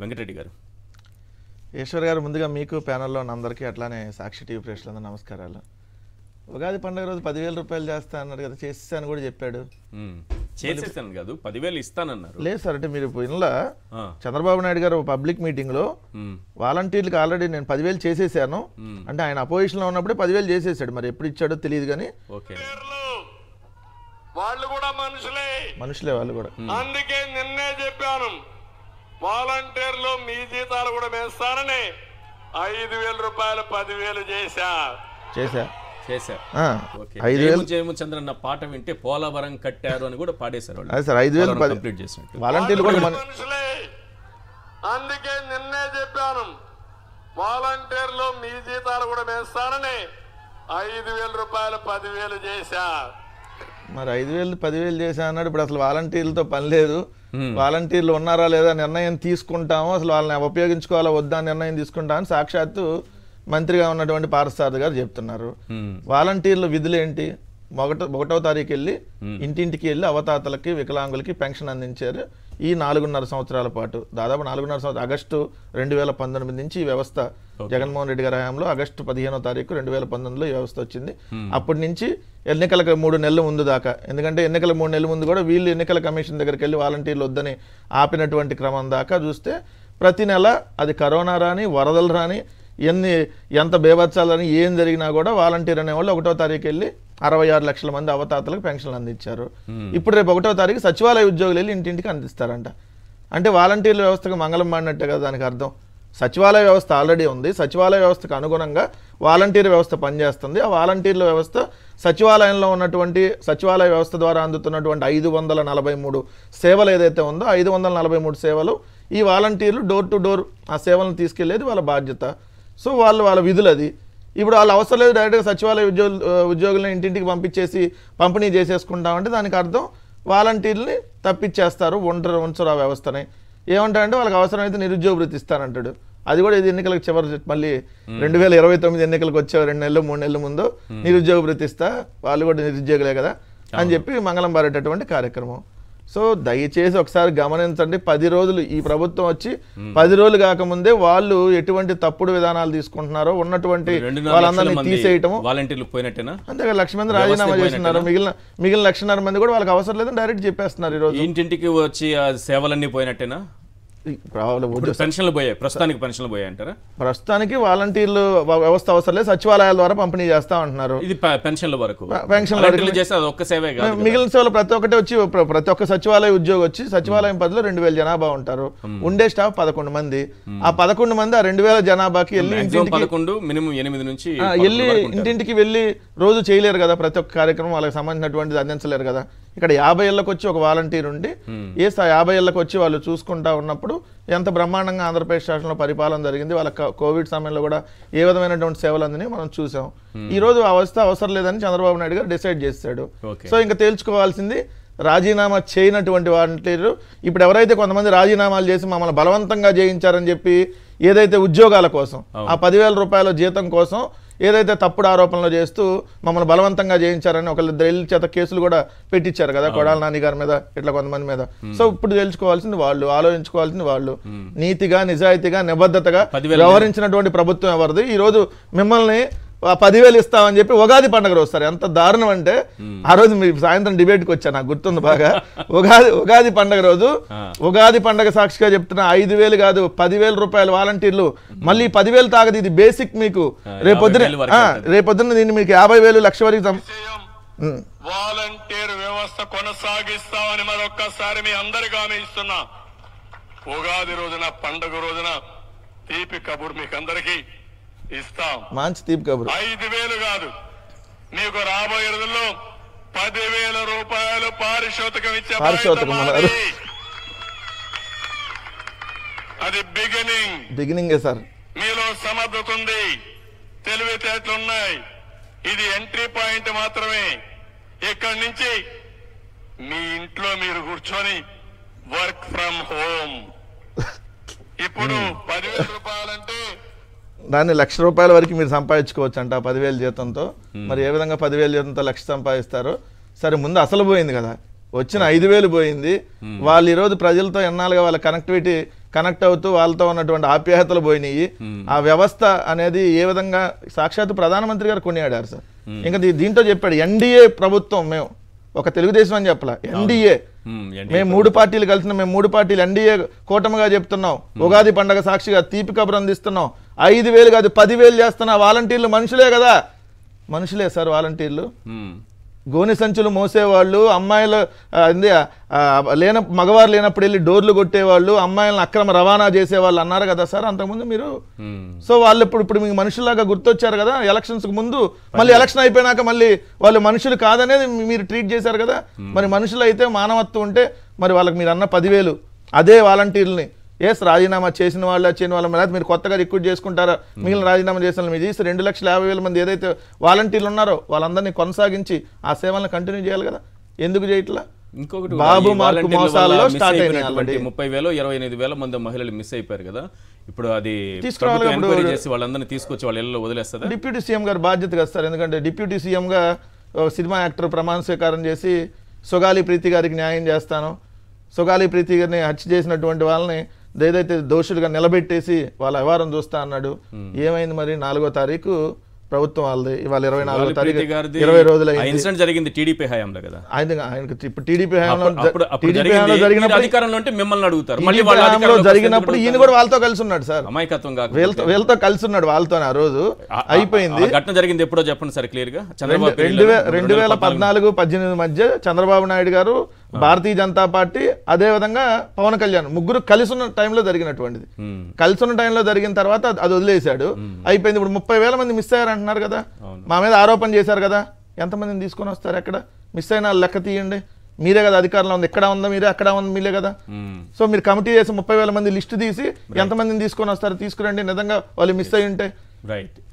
వెంకటరెడ్డి గారు. ఈశ్వర్ గారు, ముందుగా మీకు ప్యానెల్లో ఉన్న అందరికీ అట్లానే సాక్షి టీవీ ప్రేక్షకులందరూ నమస్కారాలు. ఉగాది పండుగ రోజు 10,000 రూపాయలు చేస్తా అన్నారు కదా, చేసేసాను కూడా చెప్పాడు. చేసేసాను కాదు, 10,000 ఇస్తానన్నారు. లేదు సార్, అంటే మీరు ఇలా చంద్రబాబు నాయుడు గారు పబ్లిక్ మీటింగ్ లో వాలంటీర్లకు ఆల్రెడీ నేను 10,000 చేసేసాను అంటే ఆయన అపోజిషన్ లో ఉన్నప్పుడే 10,000 చేసేసాడు. మరి ఎప్పుడు ఇచ్చాడో తెలియదు కానీ వాళ్ళు కూడా మనుషులే వాళ్ళు కూడా. అందుకే నిన్నే చెప్పాను, వాలంటీర్లు మీ జీతాలు కూడా వేస్తానని 5,000 రూపాయలు 10,000 చేశా. 5,000 చంద్రన్న పాట వింటే పోలవరం కట్టారు అని కూడా పాడేశారు. 5,000 కంప్లీట్ చేసినట్టు వాలంటీర్లు కూడా మనుషులే. అందుకే నిన్నే చెప్పాను, వాలంటీర్లు మీ జీతాలు కూడా వేస్తానని 5,000 రూపాయలు 10,000 చేశా. మరి 5,000 10,000 చేశా అన్నాడు. ఇప్పుడు అసలు వాలంటీర్లతో పని లేదు, వాలంటీర్లు ఉన్నారా లేదా నిర్ణయం తీసుకుంటాము, అసలు వాళ్ళని ఉపయోగించుకోవాలా వద్దా నిర్ణయం తీసుకుంటామని సాక్షాత్తు మంత్రిగా ఉన్నటువంటి పార్థసారథి గారు చెప్తున్నారు. వాలంటీర్ల విధులు ఏంటి? 1వ తారీఖు వెళ్ళి ఇంటింటికి వెళ్ళి అవతాతలకి వికలాంగులకి పెన్షన్ అందించారు. ఈ 4.5 సంవత్సరాల పాటు, దాదాపు 4.5 సంవత్సరాలు, ఆగస్టు 2019 నుంచి ఈ వ్యవస్థ జగన్మోహన్ రెడ్డి గారి హయాంలో ఆగస్టు 15వ తారీఖు 2019లో ఈ వ్యవస్థ వచ్చింది. అప్పటి నుంచి ఎన్నికలకు 3 నెలల ముందు దాకా, ఎందుకంటే ఎన్నికల 3 నెలల ముందు కూడా వీళ్ళు ఎన్నికల కమిషన్ దగ్గరికి వెళ్ళి వాలంటీర్లు వద్దని ఆపినటువంటి క్రమం దాకా చూస్తే ప్రతి నెల అది కరోనా రాని వరదలు రాని ఎంత బేభత్సాలని ఏం జరిగినా కూడా వాలంటీర్ అనేవాళ్ళు 1వ తారీఖు వెళ్ళి 66 లక్షల మంది అవతాతలకు పెన్షన్లు అందించారు. ఇప్పుడు రేపు 1వ తారీఖు సచివాలయ ఉద్యోగులు వెళ్ళి ఇంటింటికి అందిస్తారంట. అంటే వాలంటీర్ల వ్యవస్థకు మంగళం మాడినట్టే కదా దానికి అర్థం. సచివాలయ వ్యవస్థ ఆల్రెడీ ఉంది, సచివాలయ వ్యవస్థకు అనుగుణంగా వాలంటీర్ వ్యవస్థ పనిచేస్తుంది. ఆ వాలంటీర్ల వ్యవస్థ సచివాలయంలో ఉన్నటువంటి సచివాలయ వ్యవస్థ ద్వారా అందుతున్నటువంటి 543 సేవలు ఏదైతే ఉందో 543 సేవలు ఈ వాలంటీర్లు డోర్ టు డోర్ ఆ సేవలను తీసుకెళ్లేది వాళ్ళ బాధ్యత. సో వాళ్ళ విధులు అది. ఇప్పుడు వాళ్ళు అవసరం లేదు, డైరెక్ట్గా సచివాలయ ఉద్యోగులను ఇంటింటికి పంపించేసి పంపిణీ చేసేసుకుంటామంటే దానికి అర్థం వాలంటీర్ని తప్పించేస్తారు, ఉంచరు ఆ వ్యవస్థని. ఏమంటారంటే వాళ్ళకి అవసరమైతే నిరుద్యోగ వృత్తి ఇస్తానంటాడు. అది కూడా ఇది ఎన్నికలకు చివరి మళ్ళీ 2029 ఎన్నికలకు వచ్చే 2 నెలలు 3 నెలల ముందు నిరుద్యోగ వృత్తి ఇస్తా, వాళ్ళు కూడా నిరుద్యోగులే కదా అని చెప్పి మంగళం బారేటటువంటి కార్యక్రమం. సో దయచేసి ఒకసారి గమనించండి, 10 రోజులు ఈ ప్రభుత్వం వచ్చి 10 రోజులు కాకముందే వాళ్ళు ఎటువంటి తప్పుడు విధానాలు తీసుకుంటున్నారో ఉన్నటువంటి వాళ్ళందరినీ తీసేయటము. వాలంటీర్లు పోయినట్టేనా? అంతేగా 1,00,000 మంది రాజీనామా చేస్తున్నారు, మిగిలిన 1,50,000 మంది కూడా వాళ్ళకి అవసరం లేదని డైరెక్ట్ చెప్పేస్తున్నారు. ఈ రోజు ఇంటింటికి వచ్చి ఆ సేవలన్నీ పోయినట్టేనా? పెన్షన్లు పోయాయి, ప్రస్తుతానికి పెన్షన్లు పోయాయి అంటారా? ప్రస్తుతానికి వాలంటీర్లు వ్యవస్థ అవసరం లేదు, సచివాలయాల ద్వారా పంపిణీ చేస్తా ఉంటున్నారు. ఇది పెన్షన్ల వరకు, పెన్షన్లు చేస్తే ఒక్క సేవే కాదు, మిగిలిన సేవలు ప్రతి ఒక్కటి వచ్చి ప్రతి ఒక్క సచివాలయ ఉద్యోగి వచ్చి సచివాలయం పరిధిలో 2,000 జనాభా ఉంటారు, ఉండే స్టాఫ్ 11 మంది. ఆ 11 మంది ఆ 2,000 జనాభాకి వెళ్ళి మినిమం 8 నుంచి వెళ్ళి ఇంటింటికి వెళ్ళి రోజు చేయలేరు కదా, ప్రతి ఒక్క కార్యక్రమం వాళ్ళకి సంబంధించినటువంటిది అందించలేరు కదా. ఇక్కడ 50 ఏళ్ళకి వచ్చి ఒక వాలంటీర్ ఉండి 50 ఏళ్ళకి వచ్చి వాళ్ళు చూసుకుంటా ఉన్నప్పుడు ఎంత బ్రహ్మాండంగా ఆంధ్రప్రదేశ్ రాష్ట్రంలో పరిపాలన జరిగింది. వాళ్ళ కోవిడ్ సమయంలో కూడా ఏ విధమైనటువంటి సేవలు అందిని మనం చూసాం. ఈ రోజు ఆ వ్యవస్థ అవసరం లేదని చంద్రబాబు నాయుడు గారు డిసైడ్ చేశాడు. సో ఇంకా తేల్చుకోవాల్సింది రాజీనామా చేయనటువంటి వాలంటీర్లు. ఇప్పుడు ఎవరైతే కొంతమంది రాజీనామాలు చేసి మమ్మల్ని బలవంతంగా చేయించారని చెప్పి ఏదైతే ఉద్యోగాల కోసం ఆ 10,000 రూపాయల జీతం కోసం ఏదైతే తప్పుడు ఆరోపణలు చేస్తూ మమ్మల్ని బలవంతంగా చేయించారని ఒకళ్ళిద్దరు చేత కేసులు కూడా పెట్టించారు కదా, కొడాల నాని గారి మీద, ఇట్లా కొంతమంది మీద. సో ఇప్పుడు తెలుసుకోవాల్సింది వాళ్ళు, ఆలోచించుకోవాల్సింది వాళ్ళు. నీతిగా నిజాయితీగా నిబద్ధతగా వ్యవహరించినటువంటి ప్రభుత్వం ఎవరిది? ఈ రోజు మిమ్మల్ని 10,000 ఇస్తామని చెప్పి ఉగాది పండుగ రోజు సార్ ఎంత దారుణం అంటే, ఆ రోజు మీరు సాయంత్రం డిబేట్కి వచ్చా, నాకు గుర్తుంది బాగా. ఉగాది పండుగ రోజు ఉగాది పండుగ సాక్షిగా చెప్తున్నా 5,000 కాదు 10,000 రూపాయలు వాలంటీర్లు. మళ్ళీ 10,000 తాగదు, ఇది బేసిక్. మీకు రేపొద్దున దీన్ని మీకు 50,000 లక్ష వరకు వాలంటీర్ వ్యవస్థ కొనసాగిస్తామని మరొక్కసారి మీ అందరికీ హామీ ఇస్తున్నా. ఉగాది రోజున పండుగ రోజున తీపి కబురు మీకు అందరికీ ఇస్తాం. మంచి తీపి కబురు. 5,000 కాదు, మీకు రాబోయే రోజుల్లో 10,000 రూపాయలు పారితోషికం ఇచ్చే అది బిగినింగ్ సార్. మీలో సమర్థత ఉంది, తెలివితేటలున్నాయి. ఇది ఎంట్రీ పాయింట్ మాత్రమే. ఇక్కడి నుంచి మీ ఇంట్లో మీరు కూర్చొని వర్క్ ఫ్రమ్ హోమ్. ఇప్పుడు 10,000 రూపాయలంటే దాన్ని 1,00,000 రూపాయల వరకు మీరు సంపాదించుకోవచ్చు అంట 10,000 జీతంతో. మరి ఏ విధంగా 10,000 జీతంతో 1,00,000 సంపాదిస్తారు? సరే, ముందు అసలు పోయింది కదా, వచ్చిన 5,000 పోయింది. వాళ్ళు ఈరోజు ప్రజలతో ఎన్నాళ్ళుగా వాళ్ళ కనెక్టివిటీ కనెక్ట్ అవుతూ వాళ్ళతో ఉన్నటువంటి ఆప్యాయతలు పోయినాయి. ఆ వ్యవస్థ అనేది ఏ విధంగా సాక్షాత్తు ప్రధానమంత్రి గారు కొనియాడారు సార్. ఇంకా దీంతో చెప్పాడు ఎన్డీఏ ప్రభుత్వం, మేము ఒక తెలుగుదేశం అని చెప్పలా, ఎన్డీఏ మేము 3 పార్టీలు కలిసిన, మేము 3 పార్టీలు ఎన్డీఏ కూటమిగా చెప్తున్నాం. ఉగాది పండగ సాక్షిగా తీపి కబురు అందిస్తున్నాం. 5,000 కాదు 10,000 చేస్తున్నా. వాలంటీర్లు మనుషులే కదా, మనుషులే సార్ వాలంటీర్లు. గోనె సంచులు మోసేవాళ్ళు, అమ్మాయిలు మగవారు లేనప్పుడు వెళ్ళి డోర్లు కొట్టేవాళ్ళు, అమ్మాయిలను అక్రమ రవాణా చేసేవాళ్ళు అన్నారు కదా సార్ అంతకుముందు మీరు. సో వాళ్ళు ఇప్పుడు మీకు మనుషుల్లాగా గుర్తొచ్చారు కదా ఎలక్షన్స్ కు ముందు. మళ్ళీ ఎలక్షన్ అయిపోయినాక మళ్ళీ వాళ్ళు మనుషులు కాదనేది మీరు ట్రీట్ చేశారు కదా. మరి మనుషులు అయితే మానవత్వం ఉంటే మరి వాళ్ళకి మీరు అన్న 10,000 అదే వాలంటీర్లని రాజీనామా చేసిన వాళ్ళు చేయని వాళ్ళ మీద మీరు కొత్తగా రిక్రూట్ చేసుకుంటారా? మిగిలిన రాజీనామా చేసిన మీరు చేసి 2,50,000 మంది ఏదైతే వాలంటీర్లు ఉన్నారో వాళ్ళందరినీ కొనసాగించి ఆ సేవలను కంటిన్యూ చేయాలి కదా. ఎందుకు చేయట్లా? ఇంకొకటి బాబు మార్కు మోసాల్లో స్టార్ట్ అయినాయి. 30,000 28,000 మంది మహిళలు మిస్ అయిపోయారు కదా. ఇప్పుడు అది చేసి వాళ్ళందరినీ తీసుకొచ్చి వాళ్ళ ఇళ్ళలో వదిలేస్తారు. డిప్యూటీ సీఎం గారు బాధ్యత కదా సార్. ఎందుకంటే డిప్యూటీ సీఎం గా సినిమా యాక్టర్ ప్రమాణ స్వీకారం చేసి సొగాలి ప్రీతి గారికి న్యాయం చేస్తాను, సొగాలి ప్రీతి గారిని హత్య చేసినటువంటి వాళ్ళని ఏదైతే దోషులుగా నిలబెట్టేసి వాళ్ళ వ్యవహారం చూస్తా అన్నాడు. ఏమైంది మరి? 4వ తారీఖు ప్రభుత్వం వాళ్ళది, ఇవాళ 24వ తారీఖు 20 రోజులు ఇన్సిడెంట్ జరిగింది టీడీపీ హయాంలో కదా. ఆయనకి ఇప్పుడు టీడీపీ హయాంలో జరిగినప్పుడు ఈయన కూడా వాళ్ళతో కలిసి ఉన్నాడు సార్. అమాయకత్వం వీళ్ళతో కలిసి ఉన్నాడు వాళ్ళతో. ఆ రోజు అయిపోయింది. ఘటన జరిగింది ఎప్పుడో చెప్పండి సార్ క్లియర్ గా. 2014-18 మధ్య చంద్రబాబు నాయుడు గారు, భారతీయ జనతా పార్టీ, అదే విధంగా పవన్ కళ్యాణ్ ముగ్గురు కలిసి ఉన్న టైంలో జరిగినటువంటిది. కలిసి ఉన్న టైంలో జరిగిన తర్వాత అది వదిలేశాడు, అయిపోయింది. ఇప్పుడు 30,000 మంది మిస్ అయ్యారు అంటున్నారు కదా. మా మీద ఆరోపణ చేశారు కదా. ఎంతమందిని తీసుకొని వస్తారు? ఎక్కడ మిస్ అయిన లెక్క తీయండి. మీరే కదా అధికారంలో ఉంది. ఎక్కడ ఉందా మీరే, అక్కడ ఉంది మీరే కదా. సో మీరు కమిటీ చేసి 30,000 మంది లిస్టు తీసి ఎంతమందిని తీసుకొని వస్తారు? తీసుకురండి నిజంగా వాళ్ళు మిస్ అయ్యి ఉంటే. రైట్.